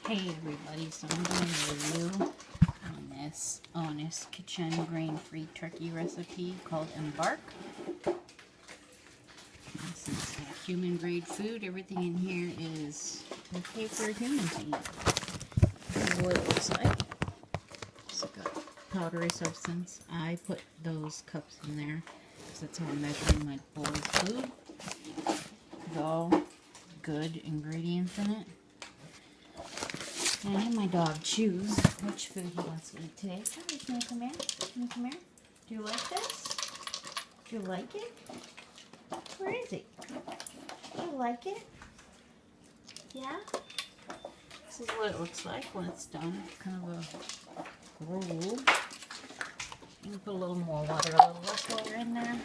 Hey everybody, so I'm doing a review on this Honest Kitchen grain-free turkey recipe called Embark. This is human grade food. Everything in here is okay for a human to eat. This is what it looks like. It's got powdery substance. I put those cups in there because that's how I'm measuring my boy's food. It's all good ingredients in it. And my dog choose which food he wants to eat today. Hi, can you come here? Can you come here? Do you like this? Do you like it? Where is it? Do you like it? Yeah? This is what it looks like when it's done. It's kind of a roll. You can put a little more water, a little less water in there.